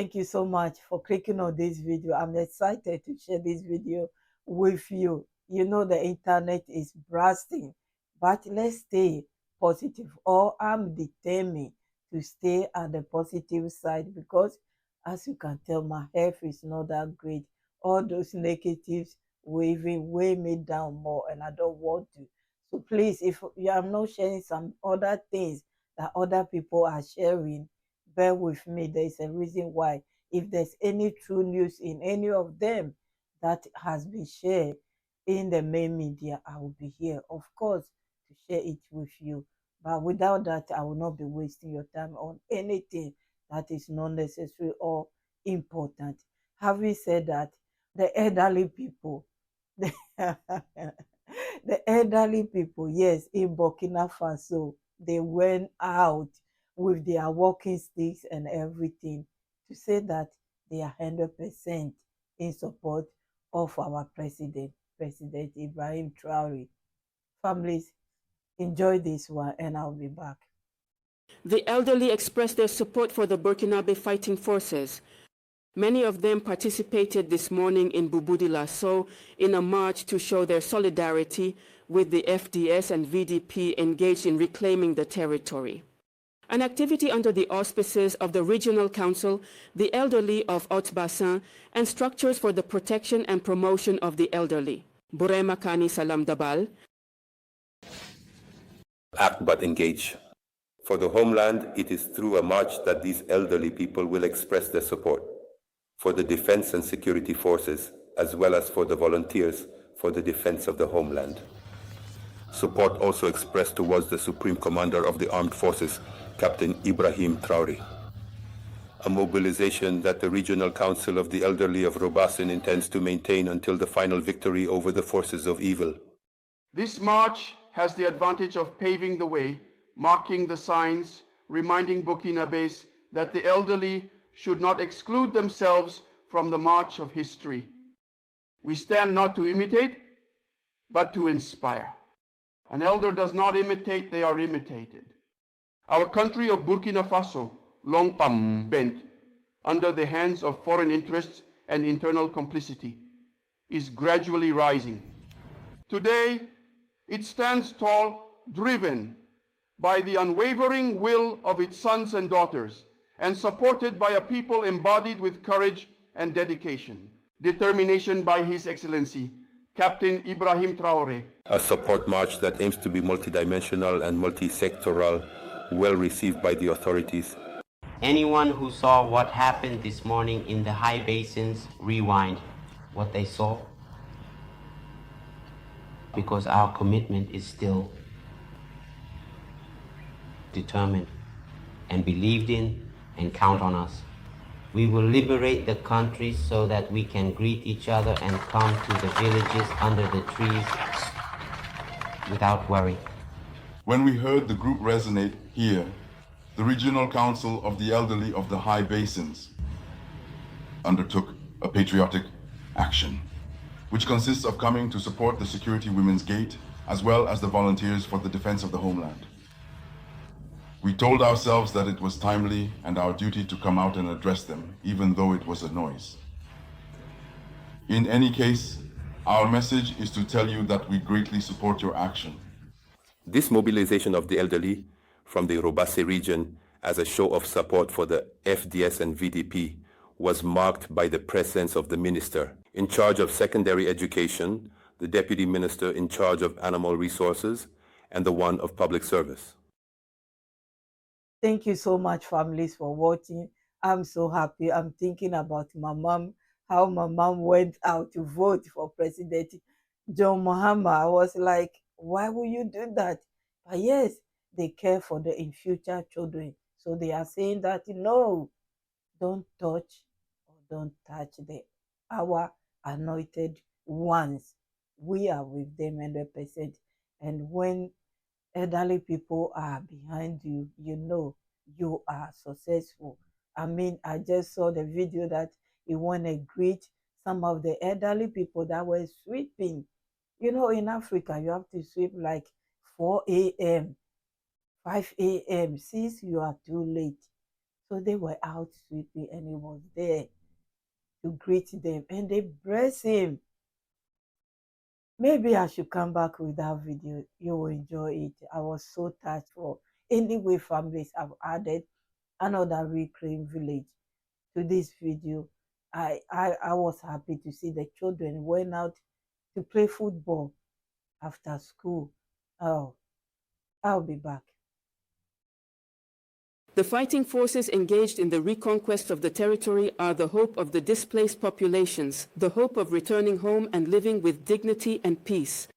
Thank you so much for clicking on this video. I'm excited to share this video with you. You know the internet is bursting, but let's stay positive. Or I'm determined to stay at the positive side because, as you can tell, my health is not that great. All those negatives weigh me down more, and I don't want to. So please, if you are not sharing some other things that other people are sharing, bear with me. There is a reason why. If there's any true news in any of them that has been shared in the main media, I will be here, of course, to share it with you. But without that, I will not be wasting your time on anything that is not necessary or important. Having said that, the elderly people, the elderly people, yes, in Burkina Faso, they went out with their walking sticks and everything to say that they are 100% in support of our president, President Ibrahim Traore. Families, enjoy this one, and I'll be back. The elderly expressed their support for the Burkinabe fighting forces. Many of them participated this morning in Boubou-Dioulasso in a march to show their solidarity with the FDS and VDP engaged in reclaiming the territory. An activity under the auspices of the Regional Council, the Elderly of Haute-Bassin, and Structures for the Protection and Promotion of the Elderly. Burema Kani Salam Dabal. Act but engage. For the homeland, it is through a march that these elderly people will express their support for the defense and security forces, as well as for the volunteers for the defense of the homeland. Support also expressed towards the Supreme Commander of the Armed Forces, Captain Ibrahim Traore. A mobilization that the Regional Council of the Elderly of Robasin intends to maintain until the final victory over the forces of evil. This march has the advantage of paving the way, marking the signs, reminding Burkinabés that the elderly should not exclude themselves from the march of history. We stand not to imitate, but to inspire. An elder does not imitate, they are imitated. Our country of Burkina Faso, long bent under the hands of foreign interests and internal complicity, is gradually rising. Today, it stands tall, driven by the unwavering will of its sons and daughters, and supported by a people embodied with courage and dedication. Determination by His Excellency, Captain Ibrahim Traore. A support march that aims to be multidimensional and multi-sectoral, well received by the authorities. Anyone who saw what happened this morning in the high basins, rewind what they saw, because our commitment is still determined and believed in, and count on us. We will liberate the country so that we can greet each other and come to the villages under the trees without worry. When we heard the group resonate here, the Regional Council of the Elderly of the High Basins undertook a patriotic action, which consists of coming to support the Security Women's Gate, as well as the volunteers for the defense of the homeland. We told ourselves that it was timely and our duty to come out and address them, even though it was a noise. In any case, our message is to tell you that we greatly support your action. This mobilization of the elderly from the Robase region as a show of support for the FDS and VDP was marked by the presence of the minister in charge of secondary education, the deputy minister in charge of animal resources, and the one of public service. Thank you so much, families, for watching. I'm so happy. I'm thinking about my mom, how my mom went out to vote for President John Mahama. I was like, why would you do that? But yes, they care for the in future children. So they are saying that, no, don't touch or don't touch our anointed ones. We are with them 100%. And when elderly people are behind you, you know you are successful. I mean, I just saw the video that you want to greet some of the elderly people that were sweeping. You know, in Africa, you have to sweep like 4 a.m., 5 a.m., since you are too late. So they were out sweeping and he was there to greet them and they bless him. Maybe I should come back with that video. You will enjoy it. I was so touched for anyway families have added another reclaimed village to this video. I was happy to see the children went out to play football after school. Oh, I'll be back. The fighting forces engaged in the reconquest of the territory are the hope of the displaced populations, the hope of returning home and living with dignity and peace.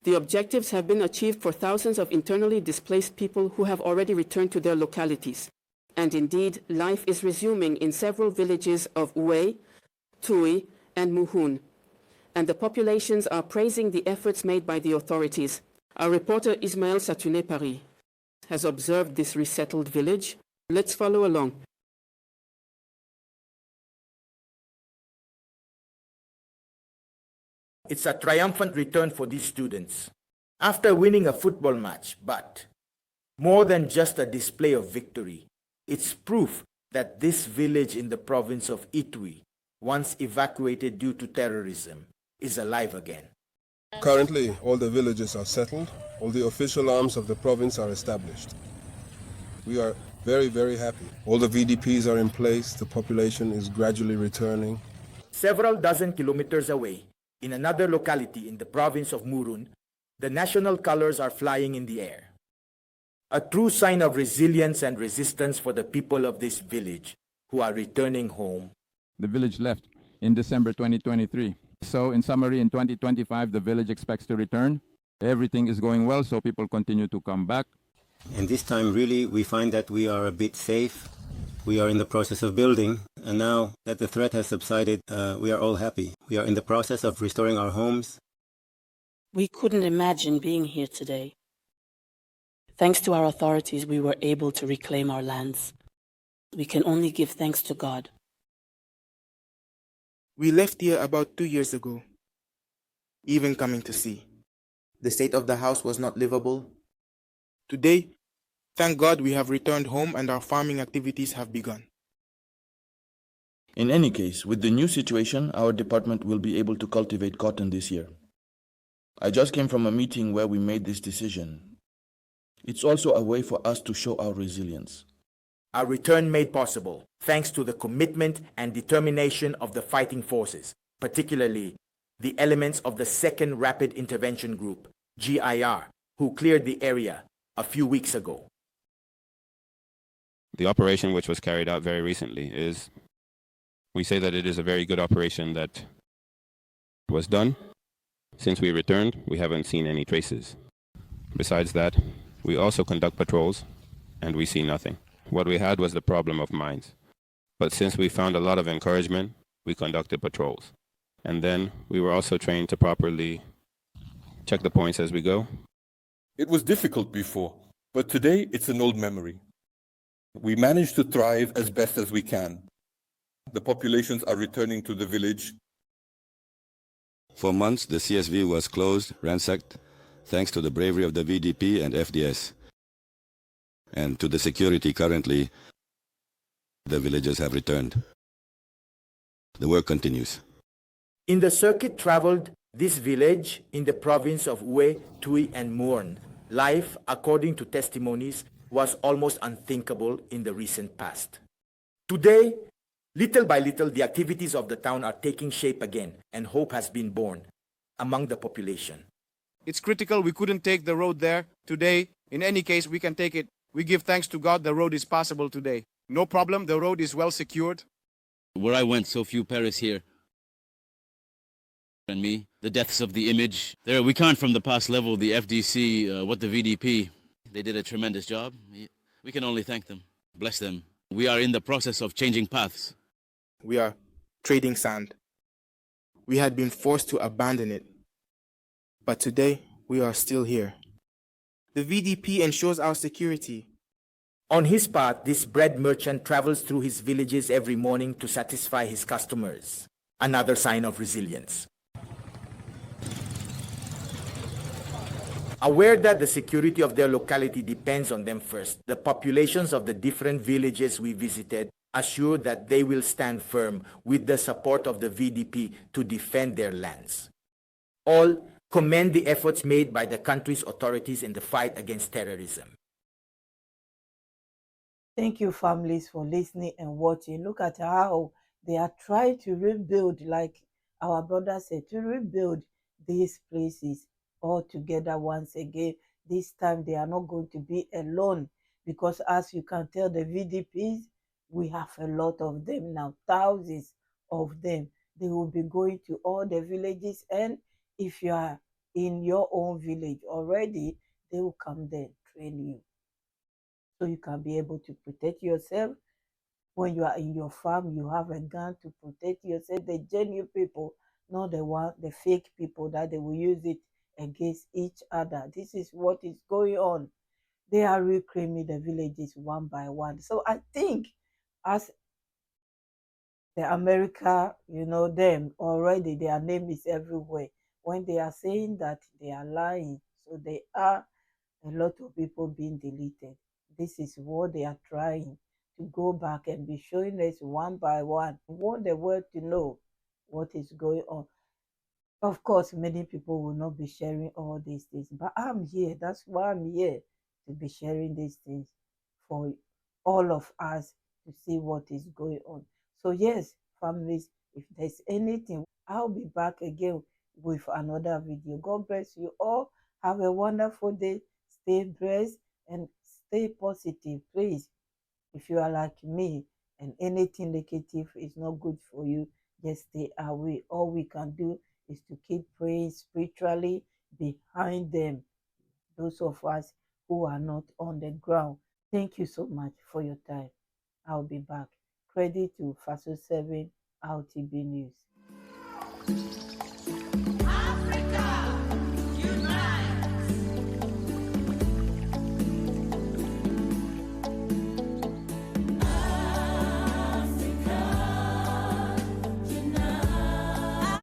The objectives have been achieved for thousands of internally displaced people who have already returned to their localities. And indeed, life is resuming in several villages of Oué, Tui, and Muhun. And the populations are praising the efforts made by the authorities. Our reporter Ismaël Satouné Paris has observed this resettled village. Let's follow along. It's a triumphant return for these students after winning a football match, but more than just a display of victory, it's proof that this village in the province of Ituri, once evacuated due to terrorism, is alive again. Currently, all the villages are settled. All the official arms of the province are established. We are very, very happy. All the VDPs are in place. The population is gradually returning. Several dozen kilometers away, in another locality in the province of Murun, the national colors are flying in the air. A true sign of resilience and resistance for the people of this village who are returning home. The village left in December 2023. So in summary, in 2025, the village expects to return. Everything is going well, so people continue to come back. And this time, really, we find that we are a bit safe. We are in the process of building, and now that the threat has subsided, we are all happy. We are in the process of restoring our homes. We couldn't imagine being here today. Thanks to our authorities, we were able to reclaim our lands. We can only give thanks to God. We left here about 2 years ago, even coming to see. The state of the house was not livable. Today, thank God we have returned home and our farming activities have begun. In any case, with the new situation, our department will be able to cultivate cotton this year. I just came from a meeting where we made this decision. It's also a way for us to show our resilience. Our return made possible thanks to the commitment and determination of the fighting forces, particularly the elements of the 2nd Rapid Intervention Group, GIR, who cleared the area a few weeks ago. The operation which was carried out very recently we say that it is a very good operation that was done. Since we returned, we haven't seen any traces. Besides that, we also conduct patrols, and we see nothing. What we had was the problem of mines. But since we found a lot of encouragement, we conducted patrols. And then we were also trained to properly check the points as we go. It was difficult before, but today it's an old memory. We managed to thrive as best as we can. The populations are returning to the village. For months, the CSV was closed, ransacked, thanks to the bravery of the VDP and FDS. And to the security currently, the villagers have returned. The work continues. In the circuit traveled this village in the province of Oué, Tui, and Muhun, life, according to testimonies, was almost unthinkable in the recent past. Today, little by little, the activities of the town are taking shape again, and hope has been born among the population. It's critical we couldn't take the road there today. In any case, we can take it. We give thanks to God the road is passable today. No problem, the road is well secured. Where I went, so few perish here. And me, the deaths of the image. There, we can't from the past level, the FDC, what the VDP. They did a tremendous job. We can only thank them, bless them. We are in the process of changing paths. We are trading sand. We had been forced to abandon it. But today, we are still here. The VDP ensures our security. On his part, this bread merchant travels through his villages every morning to satisfy his customers. Another sign of resilience. Aware that the security of their locality depends on them first, the populations of the different villages we visited assure that they will stand firm with the support of the VDP to defend their lands. All commend the efforts made by the country's authorities in the fight against terrorism. Thank you, families, for listening and watching. Look at how they are trying to rebuild, like our brother said, to rebuild these places all together once again. This time they are not going to be alone because, as you can tell, the VDPs, we have a lot of them now, thousands of them. They will be going to all the villages, and if you are in your own village already, they will come there, train you, so you can be able to protect yourself. When you are in your farm, you have a gun to protect yourself. The genuine people, not the fake people that they will use it against each other. This is what is going on. They are reclaiming the villages one by one. So I think, as the America, them already, their name is everywhere. When they are saying that, they are lying. So they are a lot of people being deleted. This is what they are trying to go back and be showing us one by one. We want the world to know what is going on. Of course, many people will not be sharing all these things, but I'm here. That's why I'm here, to be sharing these things for all of us to see what is going on. So yes, families, if there's anything, I'll be back again with another video. God bless you all. Have a wonderful day. Stay blessed and stay positive, please. If you are like me and anything negative is not good for you, just stay away. All we can do is to keep praying spiritually behind them, those of us who are not on the ground. Thank you so much for your time. I'll be back. Credit to Faso 7 RTB News.